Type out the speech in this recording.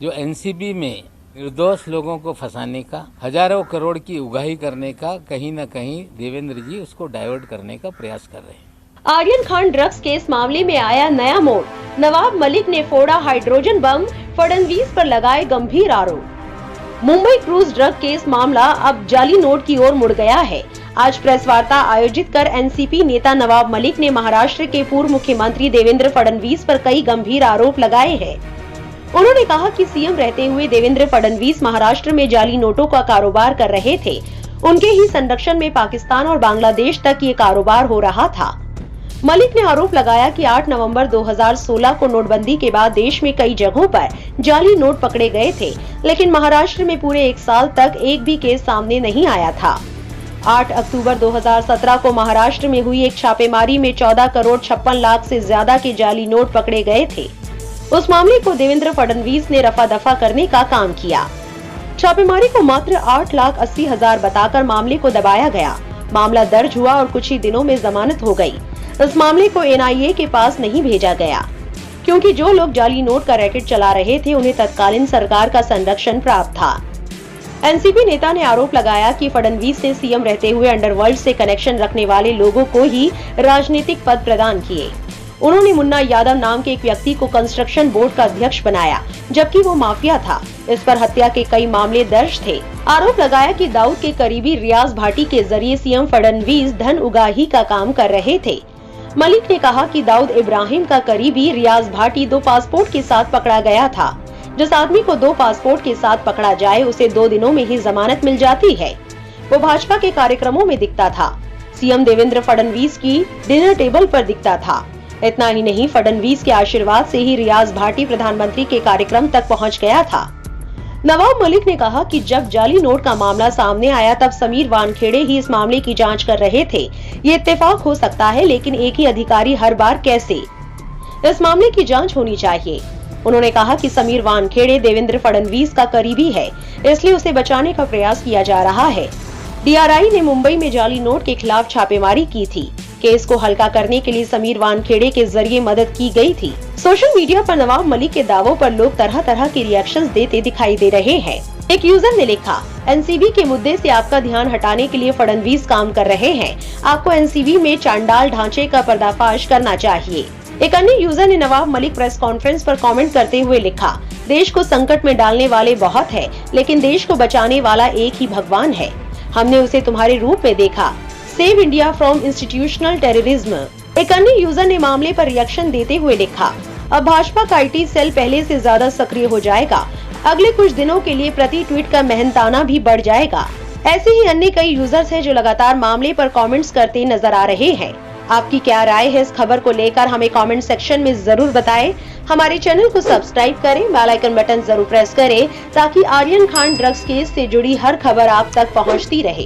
जो एनसीबी में निर्दोष लोगों को फंसाने का, हजारों करोड़ की उगाही करने का, कहीं न कहीं देवेंद्र जी उसको डाइवर्ट करने का प्रयास कर रहे हैं। आर्यन खान ड्रग्स केस मामले में आया नया मोड़, नवाब मलिक ने फोड़ा हाइड्रोजन बम, फडणवीस पर लगाए गंभीर आरोप। मुंबई क्रूज ड्रग केस मामला अब जाली नोट की ओर मुड़ गया है। आज प्रेस वार्ता आयोजित कर एनसीपी नेता नवाब मलिक ने महाराष्ट्र के पूर्व मुख्यमंत्री देवेंद्र फडणवीस पर कई गंभीर आरोप लगाए हैं। उन्होंने कहा कि सीएम रहते हुए देवेंद्र फडणवीस महाराष्ट्र में जाली नोटों का कारोबार कर रहे थे। उनके ही संरक्षण में पाकिस्तान और बांग्लादेश तक ये कारोबार हो रहा था। मलिक ने आरोप लगाया कि 8 नवंबर 2016 को नोटबंदी के बाद देश में कई जगहों पर जाली नोट पकड़े गए थे, लेकिन महाराष्ट्र में पूरे 1 साल तक एक भी केस सामने नहीं आया था। 8 अक्टूबर 2017 को महाराष्ट्र में हुई एक छापेमारी में 14 करोड़ 56 लाख से ज्यादा के जाली नोट पकड़े गए थे। उस मामले को देवेंद्र फडणवीस ने रफा दफा करने का काम किया। छापेमारी को मात्र 8,80,000 बताकर मामले को दबाया गया। मामला दर्ज हुआ और कुछ ही दिनों में जमानत हो गई। इस मामले को एनआईए के पास नहीं भेजा गया, क्योंकि जो लोग जाली नोट का रैकेट चला रहे थे उन्हें तत्कालीन सरकार का संरक्षण प्राप्त था। एनसीपी नेता ने आरोप लगाया कि फडणवीस ने सीएम रहते हुए अंडरवर्ल्ड से कनेक्शन रखने वाले लोगों को ही राजनीतिक पद प्रदान किए। उन्होंने मुन्ना यादव नाम के एक व्यक्ति को कंस्ट्रक्शन बोर्ड का अध्यक्ष बनाया, जबकि वो माफिया था। इस पर हत्या के कई मामले दर्ज थे। आरोप लगाया कि दाऊद के करीबी रियाज भाटी के जरिए सीएम फडणवीस धन उगाही का काम कर रहे थे। मलिक ने कहा कि दाऊद इब्राहिम का करीबी रियाज भाटी 2 पासपोर्ट के साथ पकड़ा गया था। जिस आदमी को 2 पासपोर्ट के साथ पकड़ा जाए उसे 2 दिनों में ही जमानत मिल जाती है। वो भाजपा के कार्यक्रमों में दिखता था। सीएम देवेंद्र फडणवीस की डिनर टेबल पर दिखता था। इतना ही नहीं, फडणवीस के आशीर्वाद से ही रियाज भाटी प्रधानमंत्री के कार्यक्रम तक पहुंच गया था। नवाब मलिक ने कहा कि जब जाली नोट का मामला सामने आया तब समीर वानखेड़े ही इस मामले की जांच कर रहे थे। ये इत्तेफाक हो सकता है, लेकिन एक ही अधिकारी हर बार कैसे? इस मामले की जांच होनी चाहिए। उन्होंने कहा कि समीर वानखेड़े देवेंद्र फडणवीस का करीबी है, इसलिए उसे बचाने का प्रयास किया जा रहा है। डीआरआई ने मुंबई में जाली नोट के खिलाफ छापेमारी की थी। केस को हल्का करने के लिए समीर वानखेड़े के जरिए मदद की गई थी। सोशल मीडिया पर नवाब मलिक के दावों पर लोग तरह तरह के रिएक्शंस देते दिखाई दे रहे हैं। एक यूजर ने लिखा, एनसीबी के मुद्दे से आपका ध्यान हटाने के लिए फडणवीस काम कर रहे हैं। आपको एनसीबी में चांडाल ढांचे का पर्दाफाश करना चाहिए। एक अन्य यूजर ने नवाब मलिक प्रेस कॉन्फ्रेंस पर कमेंट करते हुए लिखा, देश को संकट में डालने वाले बहुत है, लेकिन देश को बचाने वाला एक ही भगवान है। हमने उसे तुम्हारे रूप में देखा। Save India from institutional terrorism. एक अन्य यूजर ने मामले पर रिएक्शन देते हुए लिखा, अब भाजपा का आईटी सेल पहले से ज्यादा सक्रिय हो जाएगा। अगले कुछ दिनों के लिए प्रति ट्वीट का मेहनताना भी बढ़ जाएगा। ऐसे ही अन्य कई यूजर्स हैं जो लगातार मामले पर कमेंट्स करते नजर आ रहे हैं। आपकी क्या राय है इस खबर को लेकर हमें कमेंट सेक्शन में जरूर बताएं। हमारे चैनल को सब्सक्राइब करें, बेल आइकन बटन जरूर प्रेस करें, ताकि आर्यन खान ड्रग्स केस से जुड़ी हर खबर आप तक पहुंचती रहे।